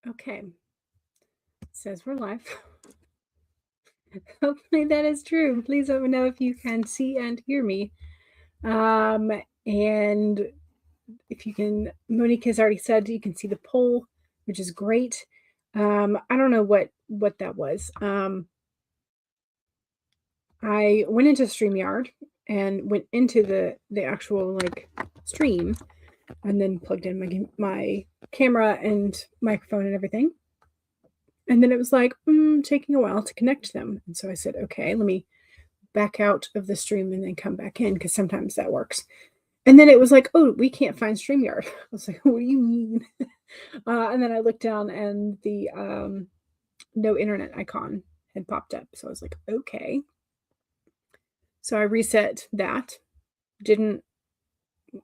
Okay. It says we're live. Hopefully that is true. Please let me know if you can see and hear me. And if you can, Monique has already said you can see the poll, which is great. I don't know what that was. I went into StreamYard and went into the actual stream, and then plugged in my camera and microphone and everything. And then it was like, taking a while to connect them. And so I said, okay, let me back out of the stream and then come back in, because sometimes that works. And then it was like, oh, we can't find StreamYard. I was like, what do you mean? And then I looked down and the no internet icon had popped up. So I was like, okay. So I reset that. It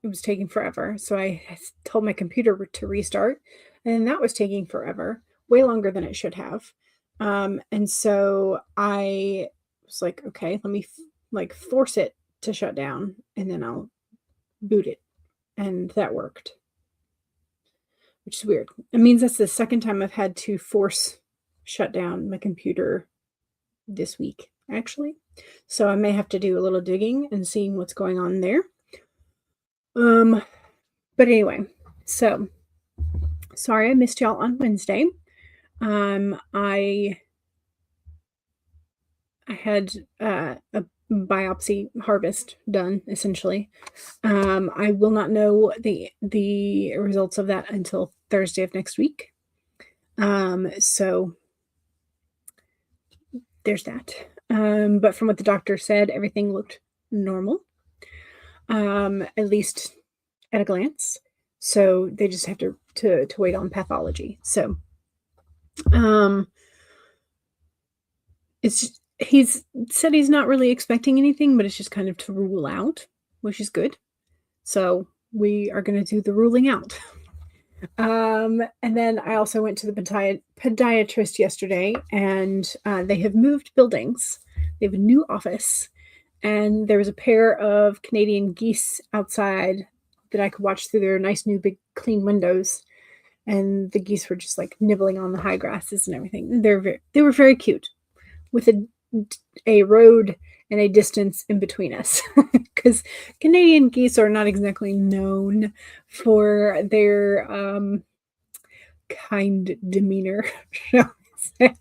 was taking forever. So I told my computer to restart, and that was taking forever, way longer than it should have. And so I was like, okay, let me force it to shut down, and then I'll boot it. And that worked, which is weird. It means that's the second time I've had to force shut down my computer this week, actually. So I may have to do a little digging and seeing what's going on there. But anyway, so sorry I missed y'all on Wednesday. I had a biopsy harvest done, essentially. I will not know the results of that until Thursday of next week. So there's that. But from what the doctor said, everything looked normal, at least at a glance. So they just have to wait on pathology. So he's said he's not really expecting anything, but it's just kind of to rule out, which is good. So we are going to do the ruling out. And then I also went to the podiatrist yesterday, and they have moved buildings. They have a new office, and there was a pair of Canadian geese outside that I could watch through their nice new big clean windows. And the geese were just nibbling on the high grasses and everything. They were very cute, with a road and a distance in between us, because Canadian geese are not exactly known for their kind demeanor, shall we say.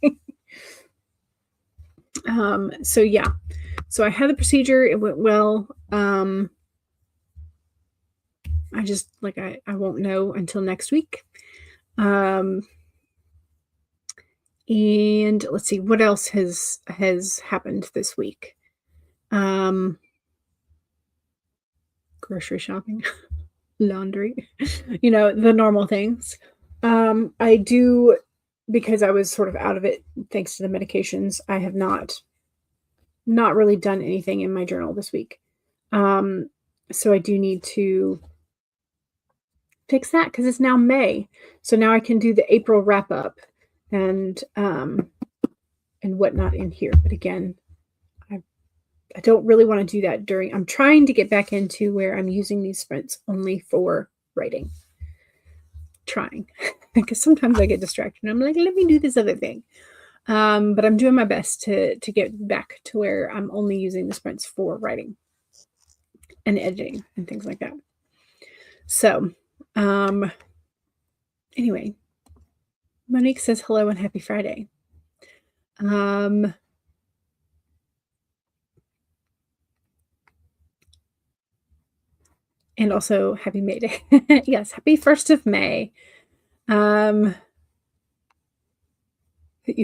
So yeah, so I had the procedure. It went well. I just I won't know until next week. And let's see what else has happened this week. Grocery shopping, laundry, the normal things. I do, because I was sort of out of it thanks to the medications. I have not really done anything in my journal this week. So I do need to fix that, because it's now May. So now I can do the April wrap up and whatnot in here. But again, I don't really want to do that I'm trying to get back into where I'm using these sprints only for writing. Trying, because sometimes I get distracted and I'm like, let me do this other thing. But I'm doing my best to get back to where I'm only using the sprints for writing and editing and things like that. So, anyway, Monique says hello and happy Friday. And also happy May Day. Yes, happy 1st of May. You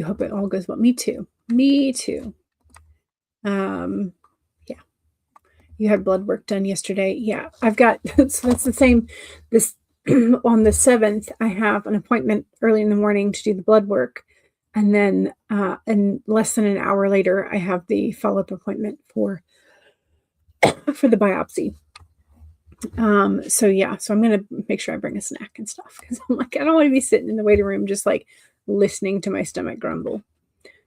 hope it all goes well. Me too. Yeah. You had blood work done yesterday. Yeah, I've got, so that's the same. This on the 7th, I have an appointment early in the morning to do the blood work. And then in less than an hour later, I have the follow-up appointment for the biopsy. So yeah, so I'm going to make sure I bring a snack and stuff, because I'm like, I don't want to be sitting in the waiting room just listening to my stomach grumble.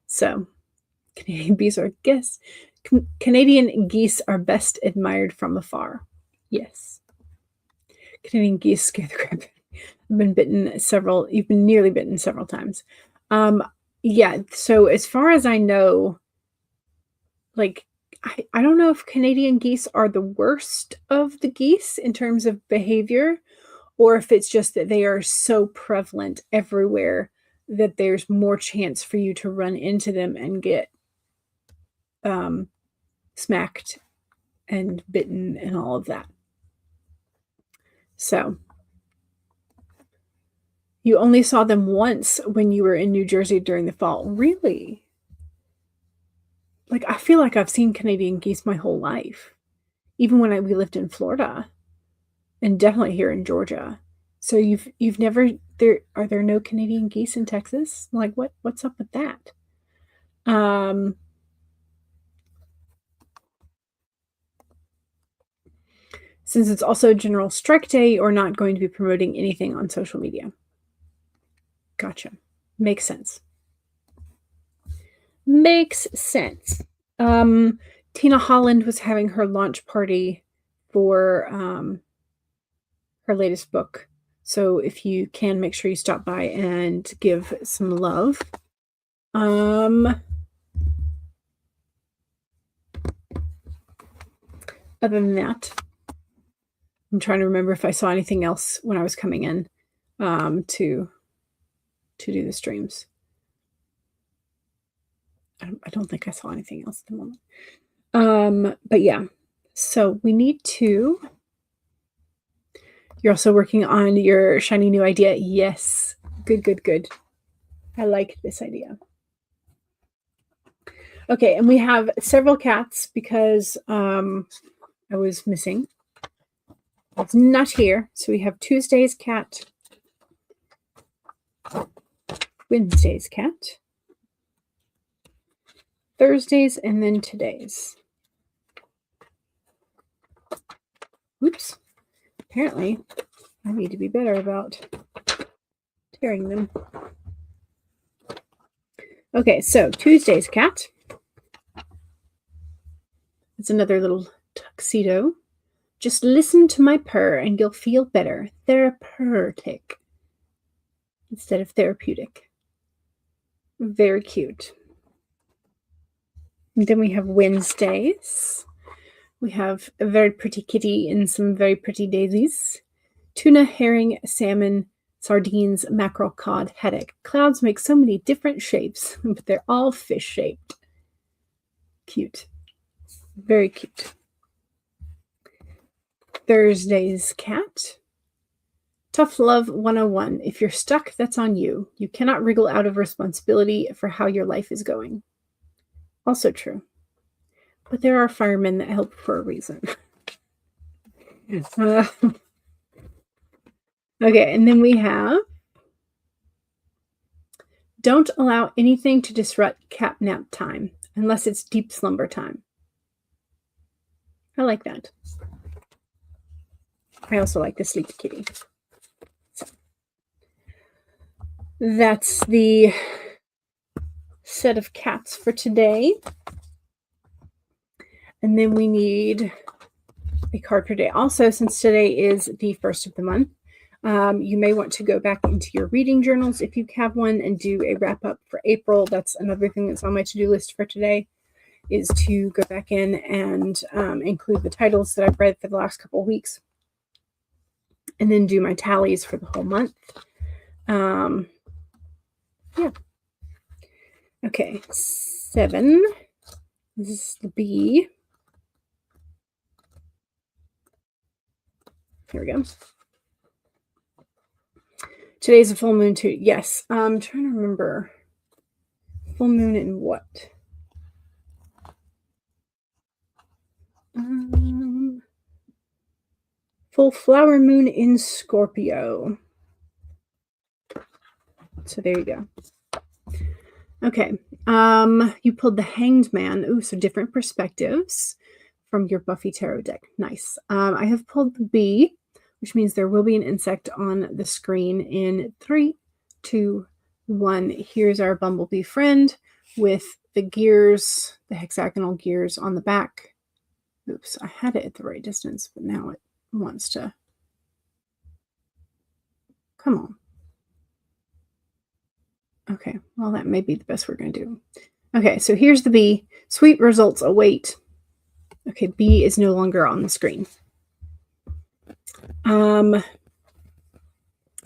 So Canadian geese are best admired from afar. Yes. Canadian geese scare the crap out of I've been bitten several you've been nearly bitten several times. Um, yeah, so as far as I know, like, I don't know if Canadian geese are the worst of the geese in terms of behavior, or if it's just that they are so prevalent everywhere that there's more chance for you to run into them and get, um, smacked and bitten and all of that. So, you only saw them once when you were in New Jersey during the fall. Really? Like, I feel like I've seen Canadian geese my whole life, even when we lived in Florida and definitely here in Georgia. So you've never are there no Canadian geese in Texas? Like, what's up with that? Um, since it's also General Strike Day, or not going to be promoting anything on social media. Gotcha. Makes sense. Makes sense. Tina Holland was having her launch party for her latest book. So if you can, make sure you stop by and give some love. Other than that, I'm trying to remember if I saw anything else when I was coming in to do the streams. I don't think I saw anything else at the moment. But yeah, so we need to. You're also working on your shiny new idea. Yes, good. I like this idea. Okay, and we have several cats because I was missing. It's not here. So we have Tuesday's cat, Wednesday's cat, Thursday's, and then today's. Oops. Apparently, I need to be better about tearing them. Okay, so Tuesday's cat. It's another little tuxedo. Just listen to my purr and you'll feel better. Therapeutic instead of therapeutic. Very cute. And then we have Wednesdays. We have a very pretty kitty and some very pretty daisies. Tuna, herring, salmon, sardines, mackerel, cod, haddock. Clouds make so many different shapes, but they're all fish-shaped. Cute. Very cute. Thursday's cat. Tough Love 101. If you're stuck, that's on you. You cannot wriggle out of responsibility for how your life is going. Also true. But there are firemen that help for a reason. Okay, and then we have don't allow anything to disrupt cat nap time unless it's deep slumber time. I like that. I also like the sleepy kitty. So, that's the set of cats for today. And then we need a card per day. Also, since today is the first of the month, you may want to go back into your reading journals if you have one and do a wrap up for April. That's another thing that's on my to-do list for today, is to go back in and include the titles that I've read for the last couple of weeks, and then do my tallies for the whole month. Yeah. Okay, 7. This is the B. Here we go. Today's a full moon too. Yes. I'm trying to remember. Full moon in what? Full flower moon in Scorpio. So there you go. Okay. You pulled the Hanged Man. Ooh, so different perspectives from your Buffy Tarot deck. Nice. I have pulled the Bee, which means there will be an insect on the screen in 3, 2, 1. Here's our bumblebee friend with the gears, the hexagonal gears on the back. Oops, I had it at the right distance, but now it wants to. Come on. Okay, well, that may be the best we're going to do. Okay, so here's the bee. Sweet results await. Okay, bee is no longer on the screen.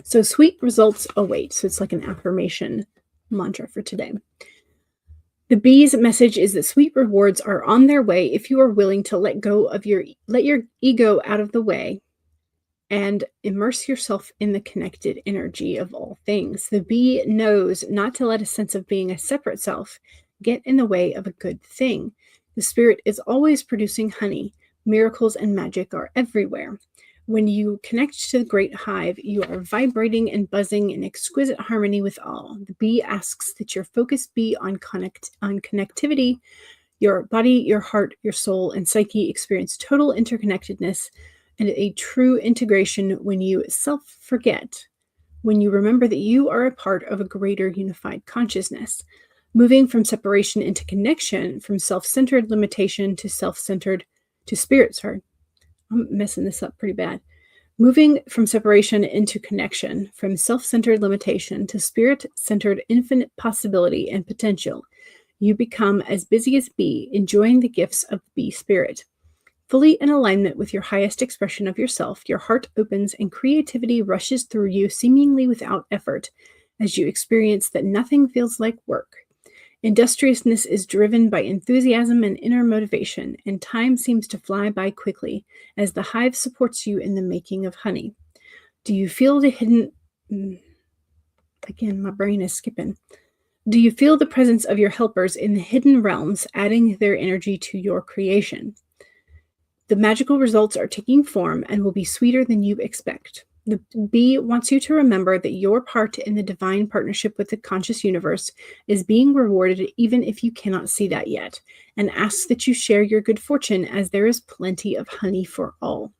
So sweet results await. So it's like an affirmation mantra for today. The bee's message is that sweet rewards are on their way if you are willing to let your ego out of the way and immerse yourself in the connected energy of all things. The bee knows not to let a sense of being a separate self get in the way of a good thing. The spirit is always producing honey. Miracles and magic are everywhere. When you connect to the great hive, you are vibrating and buzzing in exquisite harmony with all. The bee asks that your focus be on connectivity. Your body, your heart, your soul, and psyche experience total interconnectedness and a true integration when you self-forget, when you remember that you are a part of a greater unified consciousness. Moving from separation into connection, from self-centered limitation to spirit. I'm messing this up pretty bad. Moving from separation into connection, from self-centered limitation to spirit-centered infinite possibility and potential, you become as busy as bee, enjoying the gifts of the bee spirit. Fully in alignment with your highest expression of yourself, your heart opens and creativity rushes through you seemingly without effort, as you experience that nothing feels like work. Industriousness is driven by enthusiasm and inner motivation, and time seems to fly by quickly as the hive supports you in the making of honey. Do you feel the hidden... Again, my brain is skipping. Do you feel the presence of your helpers in the hidden realms, adding their energy to your creation? The magical results are taking form and will be sweeter than you expect. The bee wants you to remember that your part in the divine partnership with the conscious universe is being rewarded even if you cannot see that yet, and asks that you share your good fortune as there is plenty of honey for all.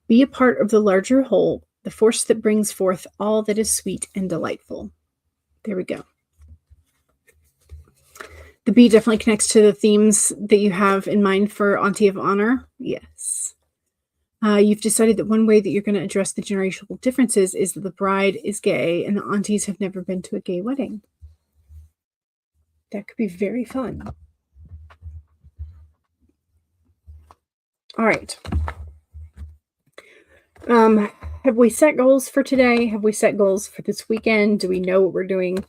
Be a part of the larger whole, the force that brings forth all that is sweet and delightful. There we go. The bee definitely connects to the themes that you have in mind for Auntie of Honor. Yes. You've decided that one way that you're going to address the generational differences is that the bride is gay and the aunties have never been to a gay wedding. That could be very fun. All right. Have we set goals for today? Have we set goals for this weekend? Do we know what we're doing?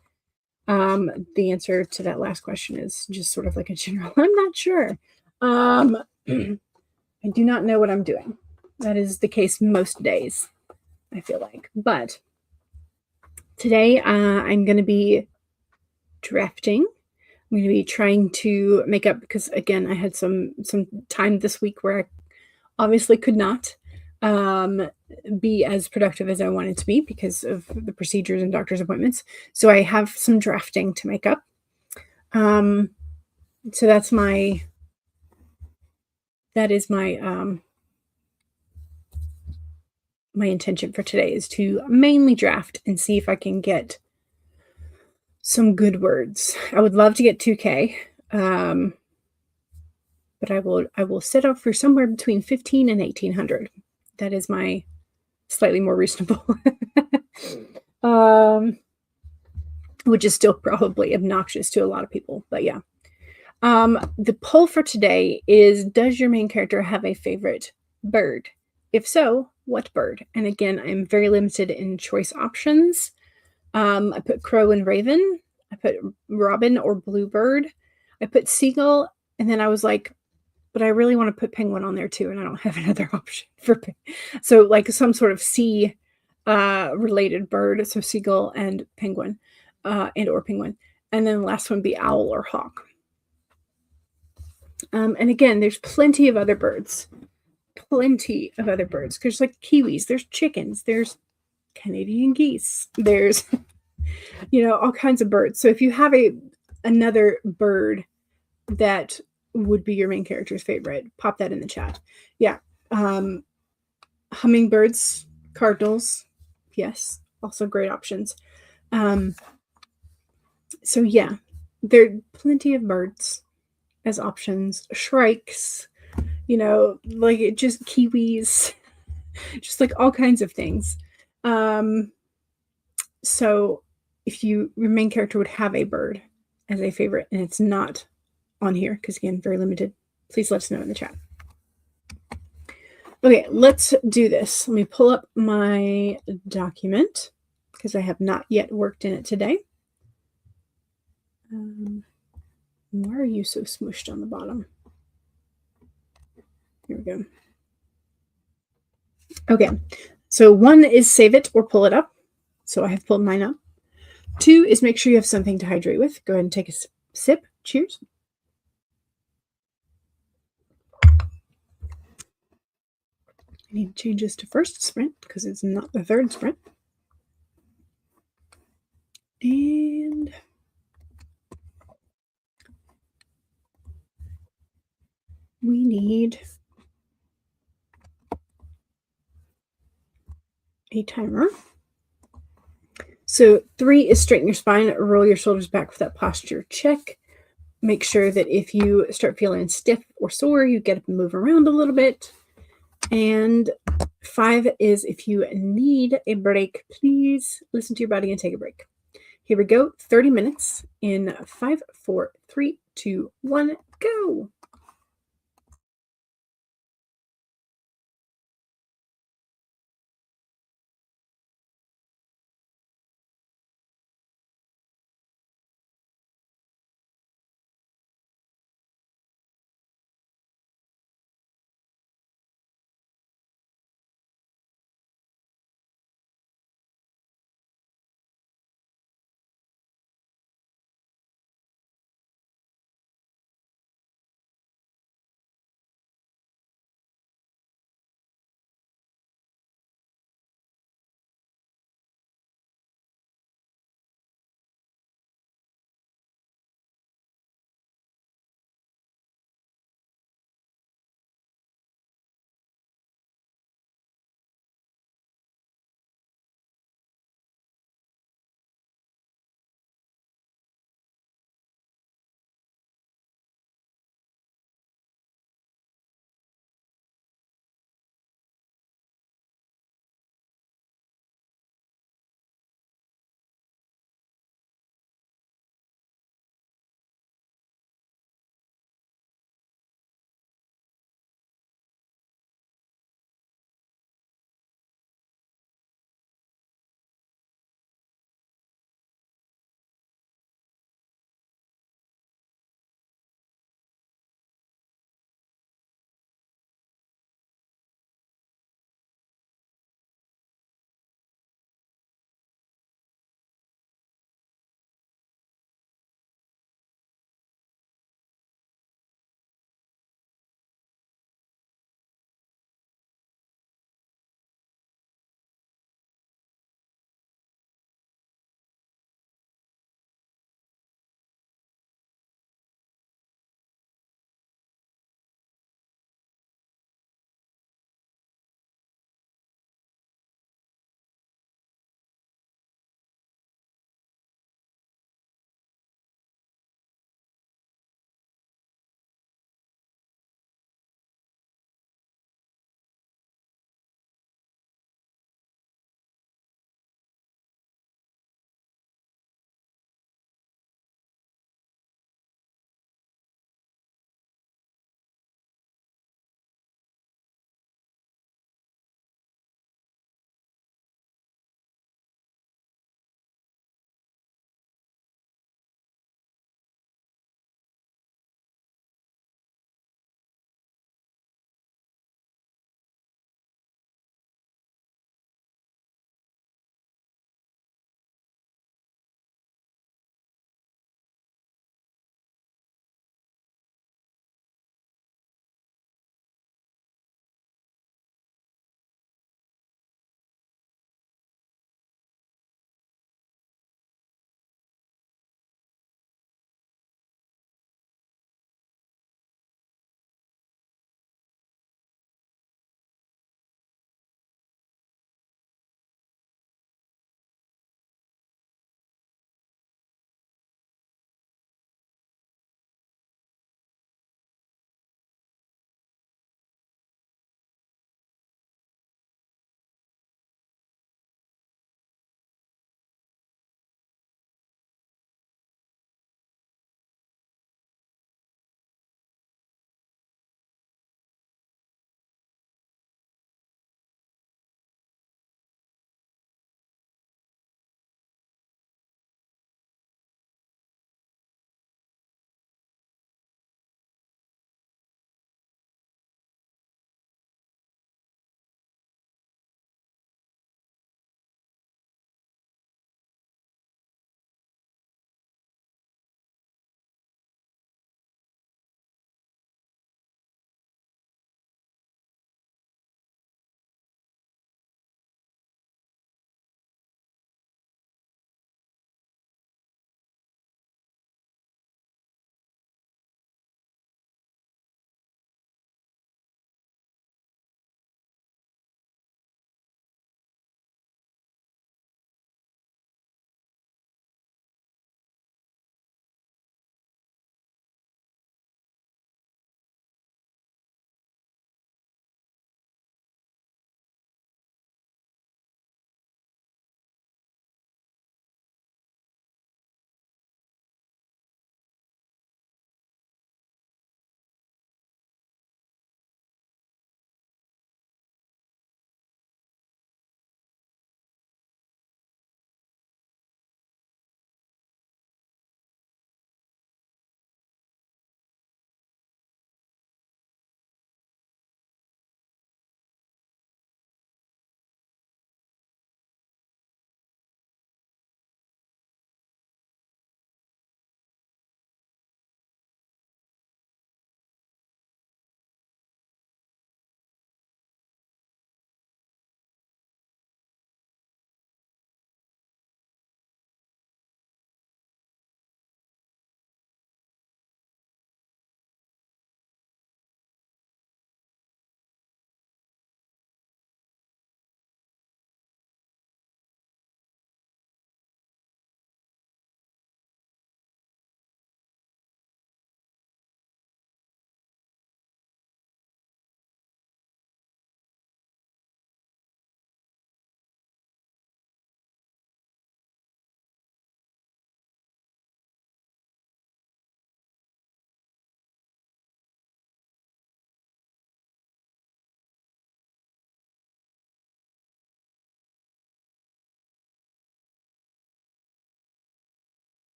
The answer to that last question is just sort of like a general, I'm not sure. I do not know what I'm doing. That is the case most days, I feel like. But today I'm going to be drafting. I'm going to be trying to make up, because again, I had some time this week where I obviously could not be as productive as I wanted to be because of the procedures and doctor's appointments. So I have some drafting to make up. So that is my my intention for today, is to mainly draft and see if I can get some good words. I would love to get 2K, but I will set up for somewhere between 15 and 1800. That is my slightly more reasonable, which is still probably obnoxious to a lot of people, but yeah. The poll for today is, does your main character have a favorite bird? If so, what bird? And again, I'm very limited in choice options. I put crow and raven. I put robin or bluebird. I put seagull. And then I was like, but I really want to put penguin on there too. And I don't have another option for so like some sort of sea related bird. So seagull and penguin or penguin. And then the last one be owl or hawk. And again, there's plenty of other birds. There's like kiwis, there's chickens, there's Canadian geese, there's all kinds of birds. So if you have another bird that would be your main character's favorite, pop that in the chat. Yeah. Hummingbirds, cardinals, yes, also great options. So yeah, there are plenty of birds as options. Shrikes, like just kiwis, just like all kinds of things. So if your main character would have a bird as a favorite and it's not on here, because again, very limited, please let us know in the chat. Okay, let's do this. Let me pull up my document because I have not yet worked in it today. Why are you so smushed on the bottom? Here we go. Okay, so 1 is save it or pull it up. So I have pulled mine up. 2 is make sure you have something to hydrate with. Go ahead and take a sip. Cheers. I need to change this to first sprint because it's not the third sprint. And we need a timer. So 3 is straighten your spine, roll your shoulders back for that posture check. Make sure that if you start feeling stiff or sore, you get up and move around a little bit. And 5 is if you need a break, please listen to your body and take a break. Here we go, 30 minutes in 5, 4, 3, 2, 1, go.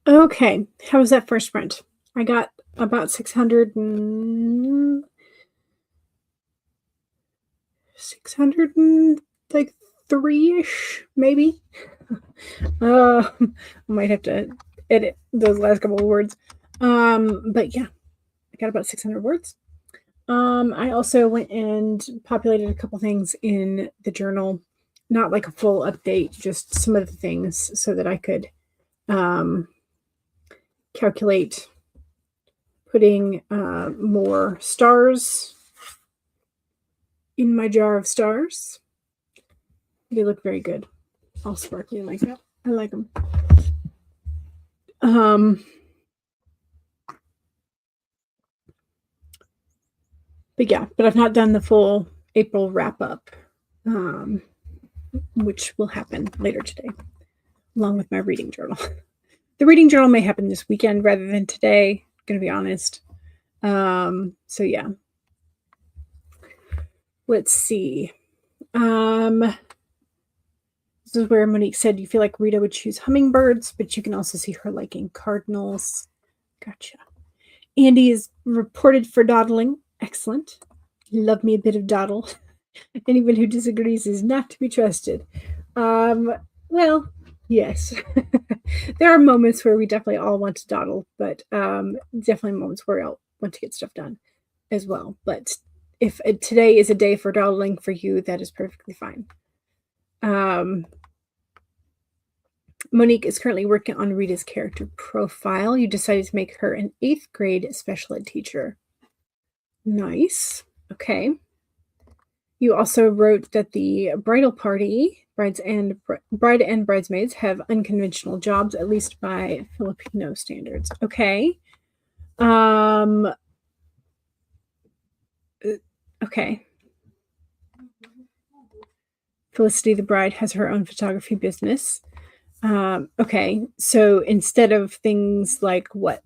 Okay, how was that first sprint? I got about 600 and 600 and like 3-ish, maybe. I might have to edit those last couple of words. But yeah, I got about 600 words. I also went and populated a couple things in the journal, not like a full update, just some of the things so that I could calculate putting more stars in my jar of stars. They look very good, all sparkly like that. I like them. But yeah, but I've not done the full April wrap up, which will happen later today, along with my reading journal. The reading journal may happen this weekend rather than today, going to be honest. So yeah. Let's see. This is where Monique said you feel like Rita would choose hummingbirds, but you can also see her liking cardinals. Gotcha. Andy is reported for dawdling. Excellent. Love me a bit of dawdle. Anyone who disagrees is not to be trusted. Well, yes. There are moments where we definitely all want to dawdle, but definitely moments where we all want to get stuff done as well. But if today is a day for dawdling for you, that is perfectly fine. Monique is currently working on Rita's character profile. You decided to make her an 8th grade special ed teacher. Nice. Okay. You also wrote that the bridal party, bride and bridesmaids, have unconventional jobs, at least by Filipino standards. Okay. Okay. Felicity the bride has her own photography business. Okay. So instead of things like what?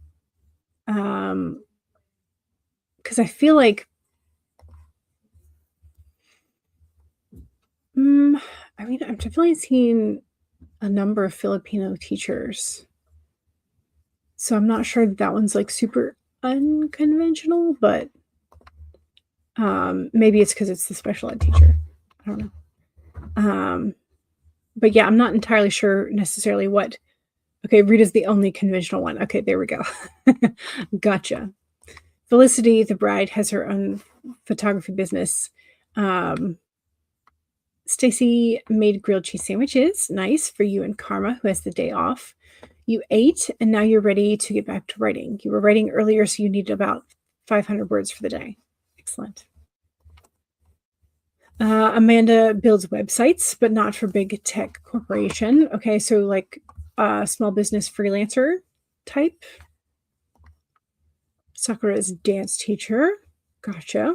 Because I feel like I mean, I've definitely seen a number of Filipino teachers. So I'm not sure that one's like super unconventional, but maybe it's because it's the special ed teacher. I don't know. But yeah, I'm not entirely sure necessarily what. Okay, Rita's the only conventional one. Okay, there we go. Gotcha. Felicity, the bride, has her own photography business. Stacy made grilled cheese sandwiches. Nice for you and Karma, who has the day off. You ate, and now you're ready to get back to writing. You were writing earlier, so you needed about 500 words for the day. Excellent. Amanda builds websites, but not for big tech corporation. Okay, so like small business freelancer type. Sakura's dance teacher. Gotcha.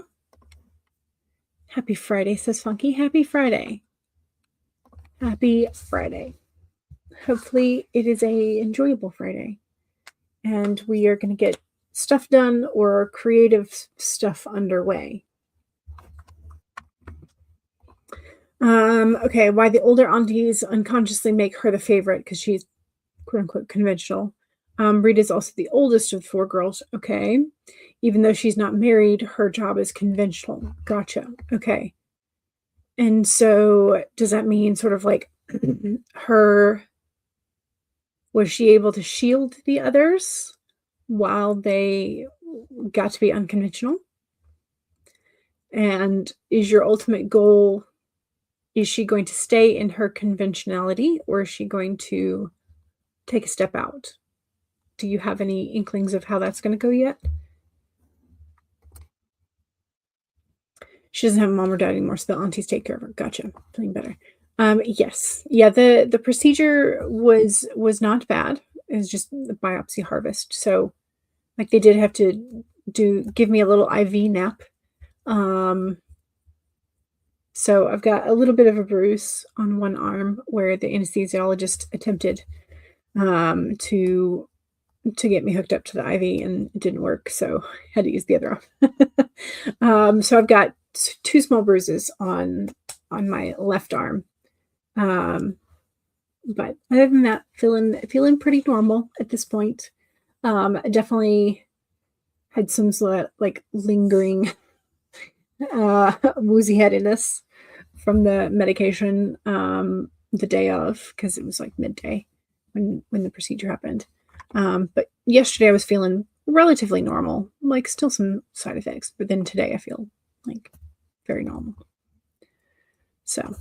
Happy Friday, says Funky. Happy Friday. Happy Friday. Hopefully it is a enjoyable Friday. And we are going to get stuff done or creative stuff underway. Okay, why the older aunties unconsciously make her the favorite because she's quote unquote conventional. Rita's also the oldest of the 4 girls. Okay. Even though she's not married, her job is conventional. Gotcha. Okay. And so does that mean sort of like was she able to shield the others while they got to be unconventional? And is your ultimate goal, is she going to stay in her conventionality or is she going to take a step out? Do you have any inklings of how that's going to go yet? She doesn't have a mom or dad anymore, so the aunties take care of her. Gotcha. Feeling better. Yes. Yeah, the procedure was not bad. It was just the biopsy harvest. So like they did have to give me a little IV nap. So I've got a little bit of a bruise on one arm where the anesthesiologist attempted to get me hooked up to the IV and it didn't work. So I had to use the other arm. So I've got 2 small bruises on my left arm. But other than that, feeling pretty normal at this point. I definitely had some sort of like lingering woozy headedness from the medication the day of because it was like midday when the procedure happened. But yesterday I was feeling relatively normal, like still some side effects, but then today I feel like very normal. So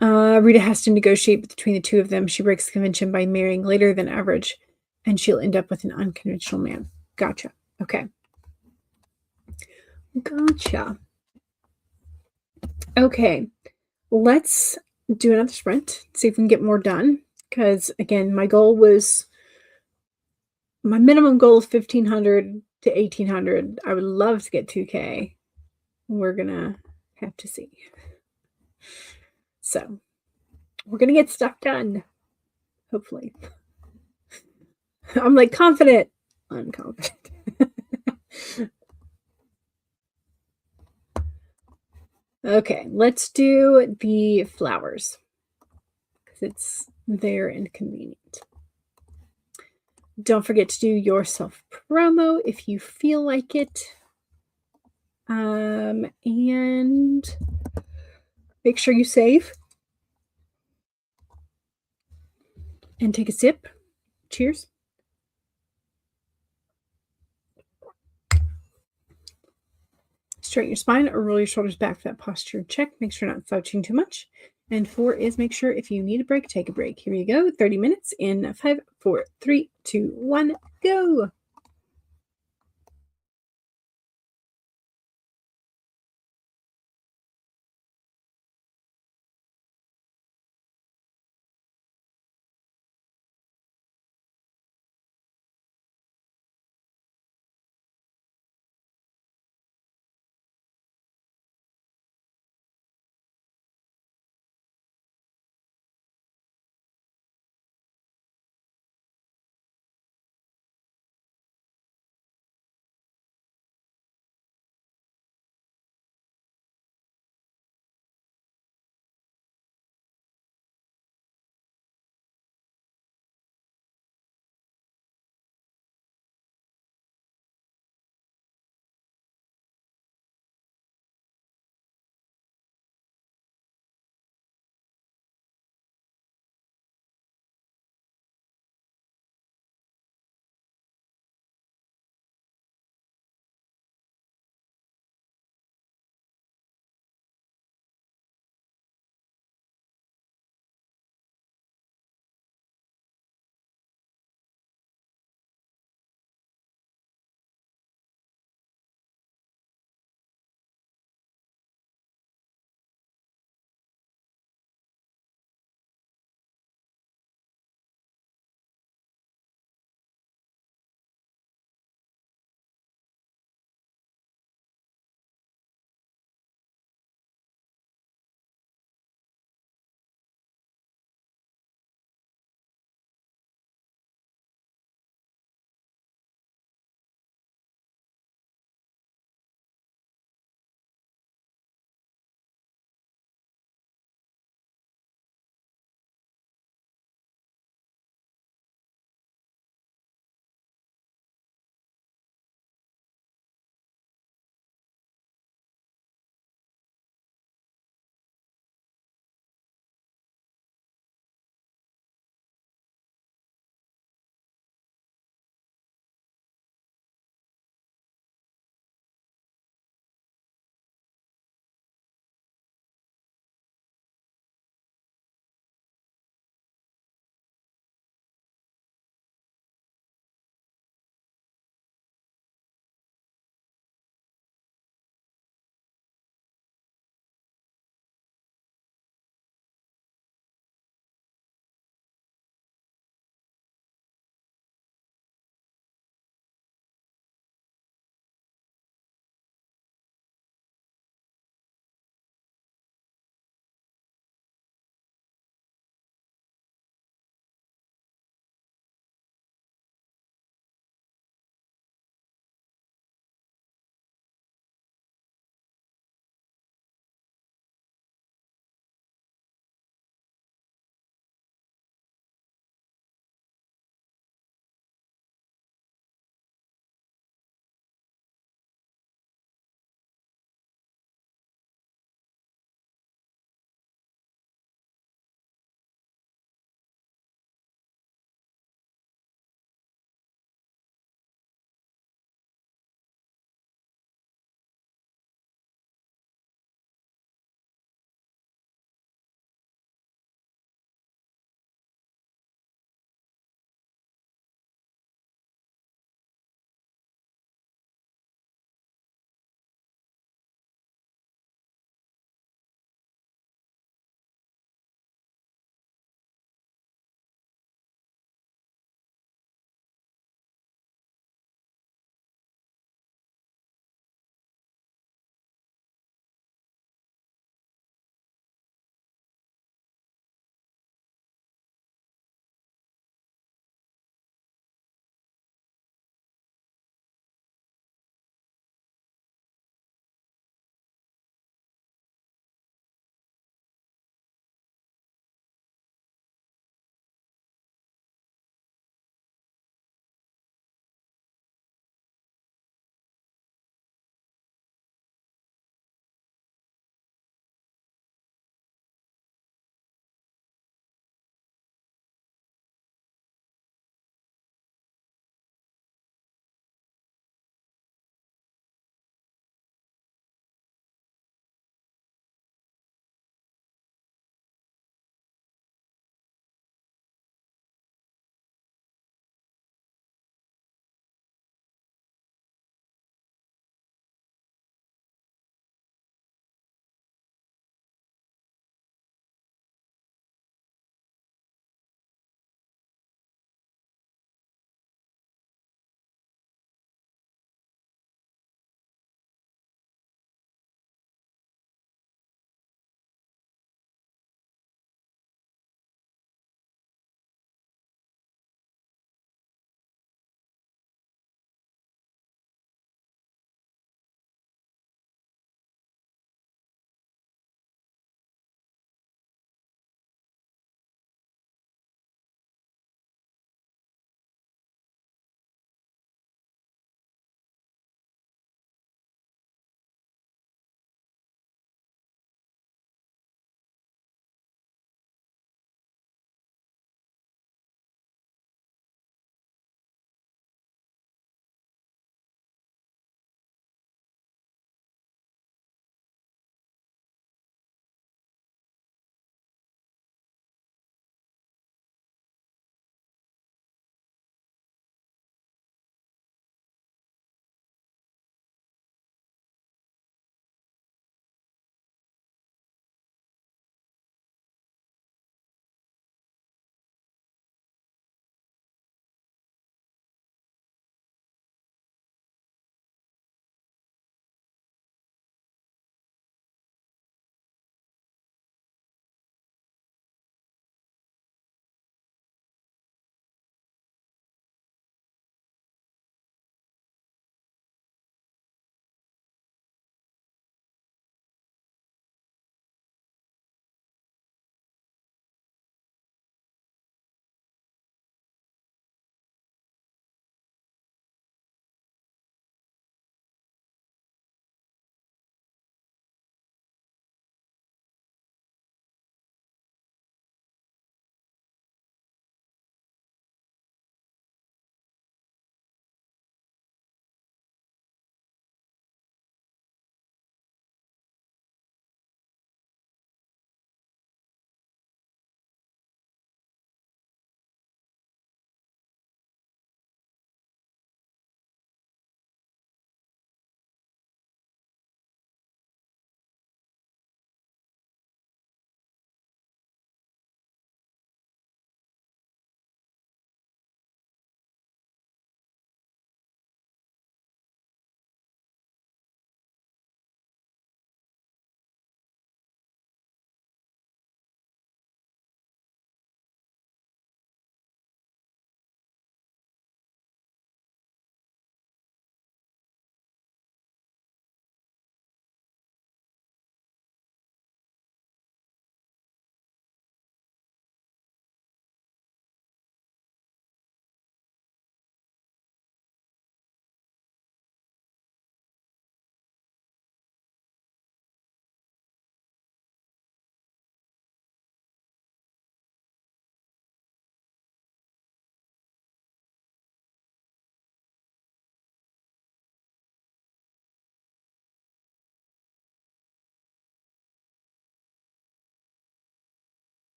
Rita has to negotiate between the two of them. She breaks the convention by marrying later than average, and she'll end up with an unconventional man. Gotcha. Okay. Gotcha. Okay. Let's do another sprint, see if we can get more done. Because again, my minimum goal is 1,500 to 1,800. I would love to get 2K. We're gonna have to see. So we're gonna get stuff done. Hopefully. I'm like confident. Unconfident. Okay, let's do the flowers. Because it's there and convenient. Don't forget to do your self promo if you feel like it. And make sure you save. And take a sip. Cheers. Straighten your spine or roll your shoulders back for that posture check. Make sure you're not slouching too much. And 4 is make sure if you need a break, take a break. Here you go. 30 minutes in 5, 4, 3, 2, 1, go.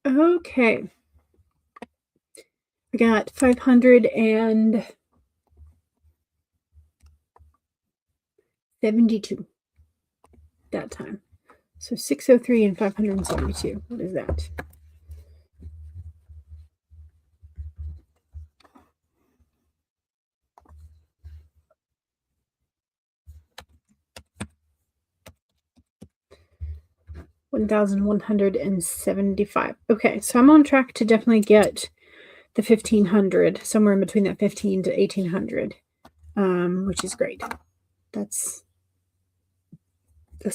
Okay. I got 572 that time. So 603 and 572. What is that? $1,175. Okay, so I'm on track to definitely get the 1,500, somewhere in between that 15 to 1,800, which is great. That's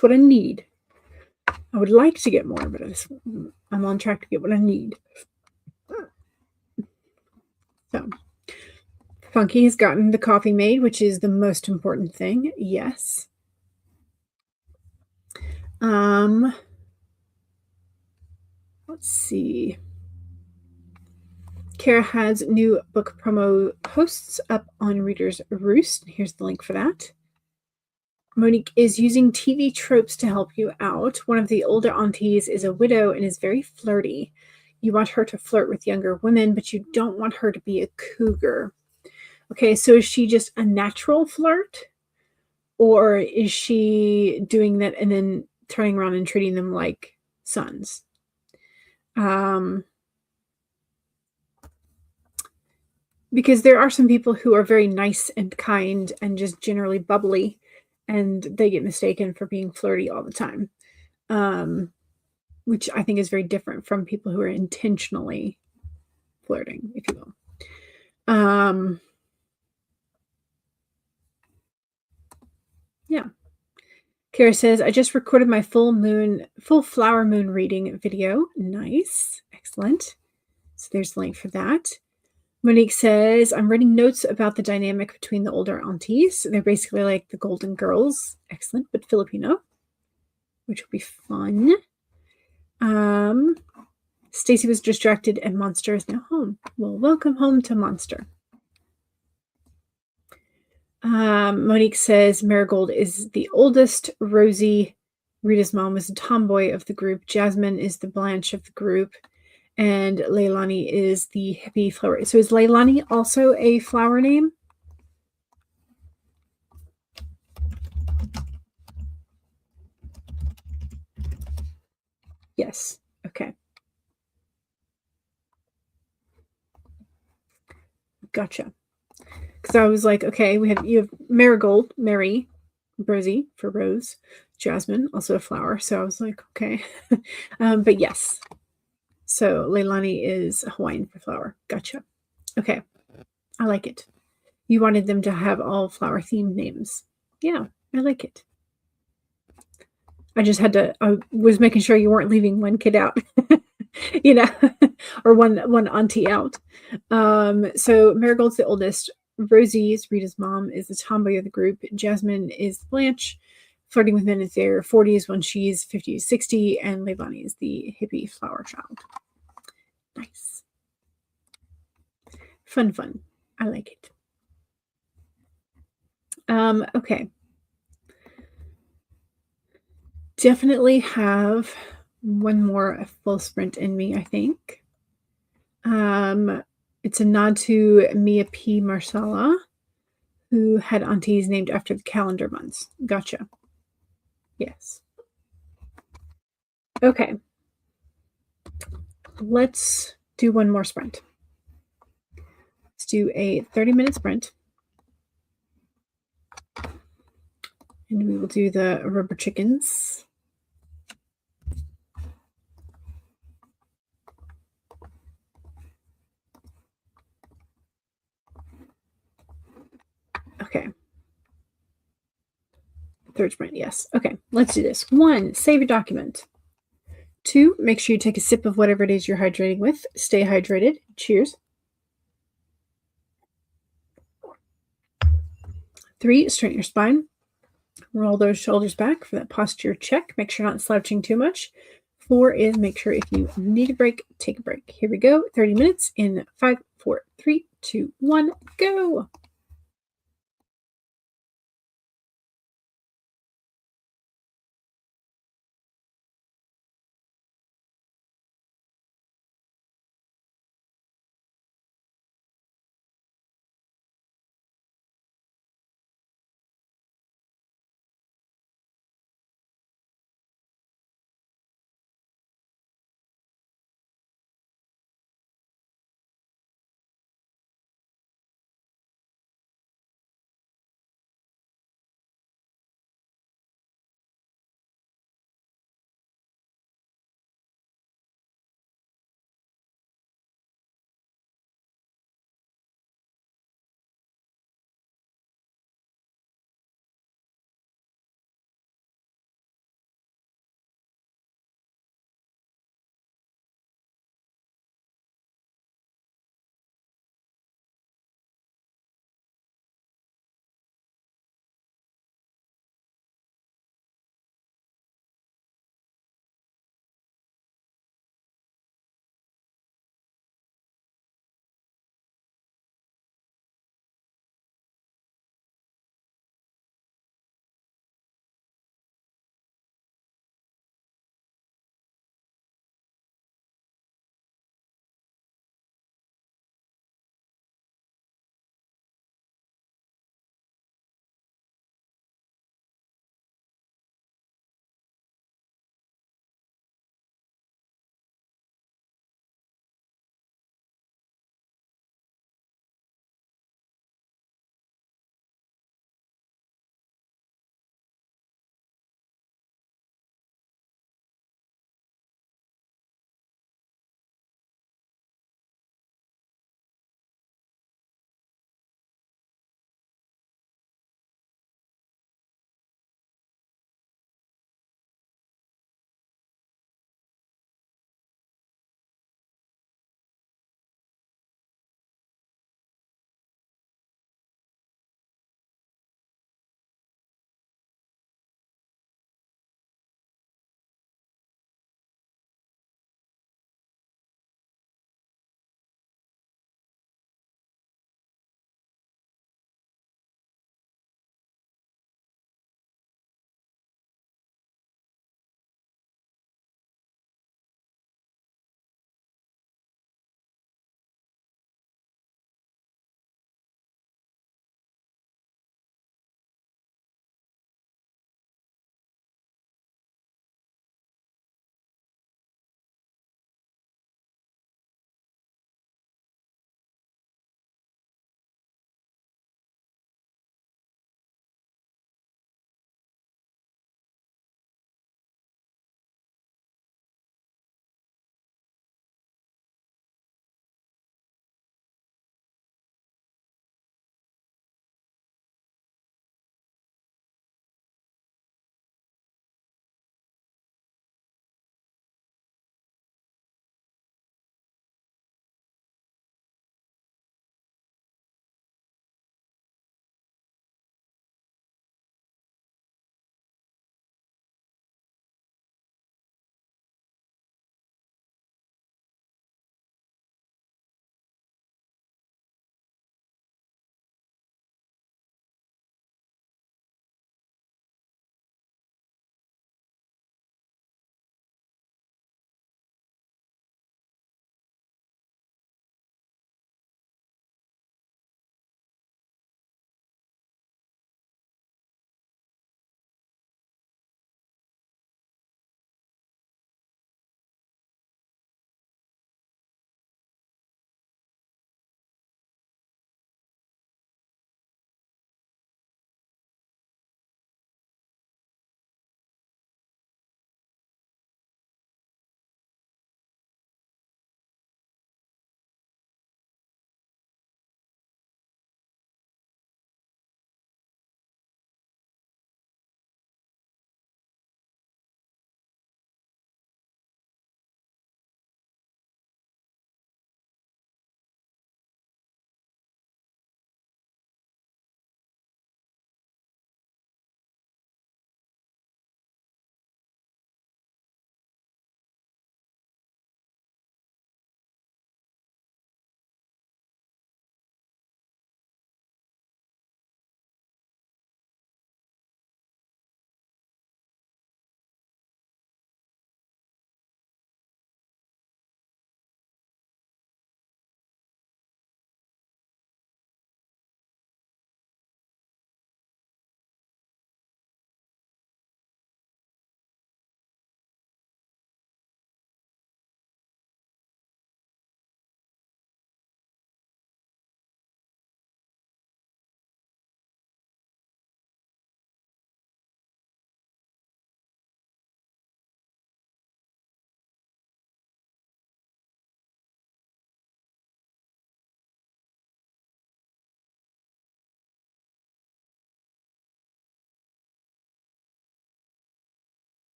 what I need. I would like to get more, but I'm on track to get what I need. So, Funky has gotten the coffee made, which is the most important thing. Yes. Let's see. Kara has new book promo posts up on Reader's Roost. Here's the link for that. Monique is using TV tropes to help you out. One of the older aunties is a widow and is very flirty. You want her to flirt with younger women, but you don't want her to be a cougar. Okay, so is she just a natural flirt? Or is she doing that and then turning around and treating them like sons? Because there are some people who are very nice and kind and just generally bubbly, and they get mistaken for being flirty all the time, which I think is very different from people who are intentionally flirting, if you will. Yeah. Kara says, I just recorded my full flower moon reading video. Nice. Excellent. So there's the link for that. Monique says, I'm writing notes about the dynamic between the older aunties. They're basically like the Golden Girls. Excellent, but Filipino, which will be fun. Stacy was distracted and Monster is now home. Well, welcome home to Monster. Monique says Marigold is the oldest. Rosie, Rita's mom, is the tomboy of the group. Jasmine is the Blanche of the group. And Leilani is the hippie flower. So is Leilani also a flower name? Yes. Okay. Gotcha. Because I was like, okay, you have Marigold, Mary, Rosie for Rose, Jasmine, also a flower. So I was like, okay. But yes. So Leilani is Hawaiian for flower. Gotcha. Okay. I like it. You wanted them to have all flower themed names. Yeah, I like it. I was making sure you weren't leaving one kid out, or one auntie out. So Marigold's the oldest. Rosie is Rita's mom, is the tomboy of the group. Jasmine is Blanche. Flirting with men is their 40s when she's 50 to 60. And Leilani is the hippie flower child. Nice. Fun. I like it. Okay. Definitely have one more full sprint in me, I think. It's a nod to Mia P. Marsala, who had aunties named after the calendar months. Gotcha. Yes. Okay. Let's do one more sprint. Let's do a 30-minute sprint. And we will do the rubber chickens. Okay. Third sprint, yes. Okay, let's do this. 1, save a document. 2, make sure you take a sip of whatever it is you're hydrating with. Stay hydrated. Cheers. 3, straighten your spine. Roll those shoulders back for that posture check. Make sure you're not slouching too much. 4 is make sure if you need a break, take a break. Here we go. 30 minutes in 5, 4, 3, 2, 1, go.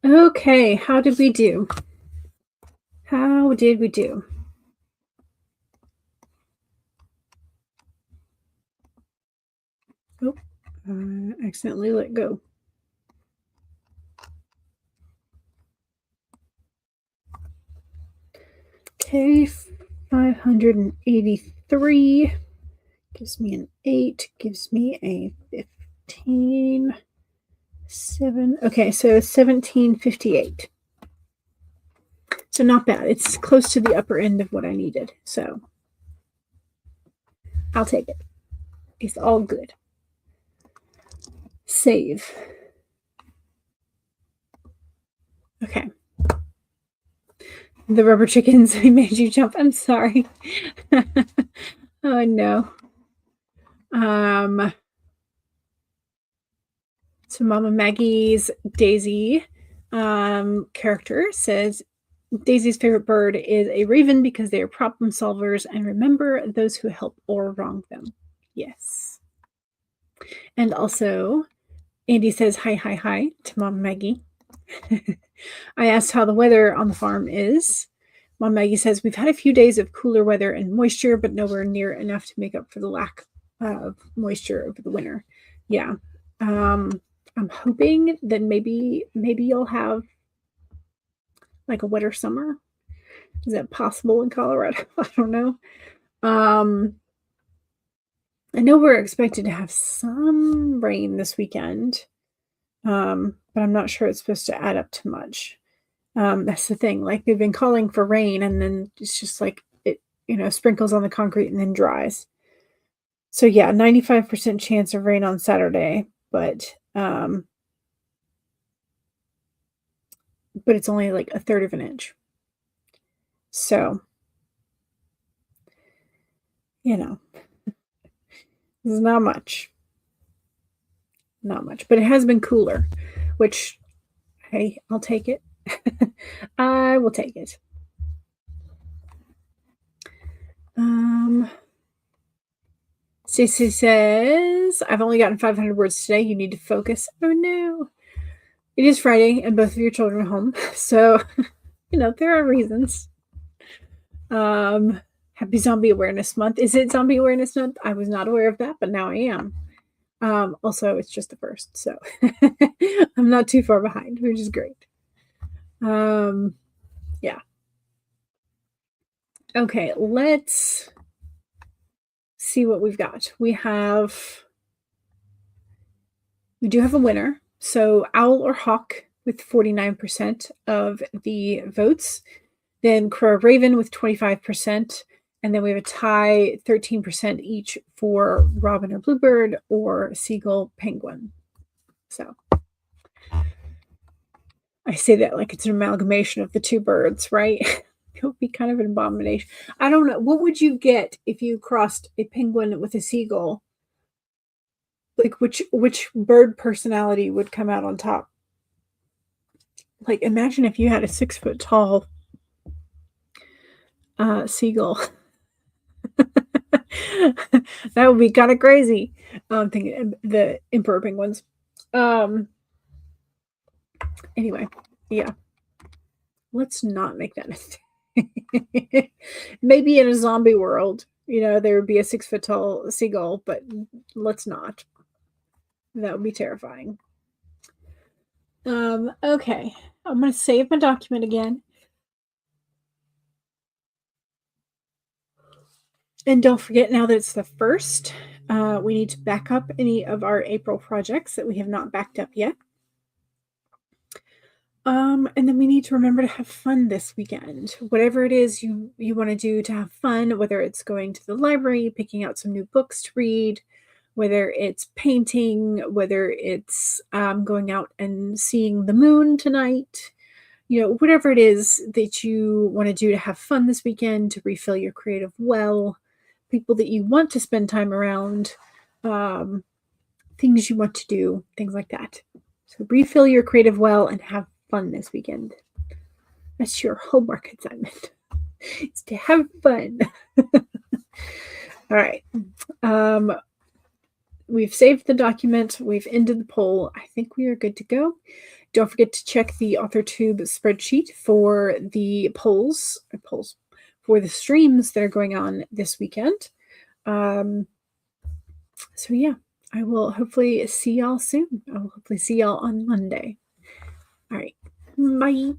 Okay, how did we do? How did we do? Oh, accidentally let go. Okay, 583 gives me an 8, gives me a 15, 7. Okay, so 1758. So not bad. It's close to the upper end of what I needed. So I'll take it. It's all good. Save. Okay. The rubber chickens, I made you jump. I'm sorry. Oh no. So Mama Maggie's Daisy character says Daisy's favorite bird is a raven because they are problem solvers and remember those who help or wrong them. Yes. And also, Andy says hi, hi, hi to Mama Maggie. I asked how the weather on the farm is. Mom Maggie says we've had a few days of cooler weather and moisture, but nowhere near enough to make up for the lack of moisture over the winter. Yeah. I'm hoping that maybe you'll have like a wetter summer. Is that possible in Colorado? I don't know. I know we're expected to have some rain this weekend, but I'm not sure it's supposed to add up to much. That's the thing. Like they've been calling for rain, and then it's just like it, sprinkles on the concrete and then dries. So yeah, 95% chance of rain on Saturday, but it's only like a third of an inch. So, this is not much. Not much, but it has been cooler, which, hey, I'll take it. I will take it. Cece says, I've only gotten 500 words today. You need to focus. Oh no. It is Friday and both of your children are home. So, there are reasons. Happy Zombie Awareness Month. Is it Zombie Awareness Month? I was not aware of that, but now I am. Also, it's just the first, so I'm not too far behind, which is great. Yeah. Okay, let's see what we've got. We do have a winner. So Owl or Hawk with 49% of the votes. Then Crow Raven with 25%. And then we have a tie, 13% each for Robin or Bluebird or Seagull Penguin. So I say that like it's an amalgamation of the two birds, right? It would be kind of an abomination. I don't know. What would you get if you crossed a penguin with a seagull? Like which bird personality would come out on top? Like imagine if you had a 6 foot tall seagull. That would be kind of crazy. I'm thinking the emperor penguins. Anyway, yeah. Let's not make that a thing. Maybe in a zombie world, there would be a 6 foot tall seagull, but let's not. That would be terrifying. Okay. I'm going to save my document again. And don't forget, now that it's the 1st, we need to back up any of our April projects that we have not backed up yet. And then we need to remember to have fun this weekend. Whatever it is you want to do to have fun, whether it's going to the library, picking out some new books to read, whether it's painting, whether it's going out and seeing the moon tonight, whatever it is that you want to do to have fun this weekend, to refill your creative well, people that you want to spend time around, things you want to do, things like that. So refill your creative well and have fun this weekend. That's your homework assignment. It's to have fun. All right. We've saved the document. We've ended the poll. I think we are good to go. Don't forget to check the authortube spreadsheet for the polls for the streams that are going on this weekend. So yeah, I will hopefully see y'all soon. I will hopefully see y'all on Monday. All right. Bye.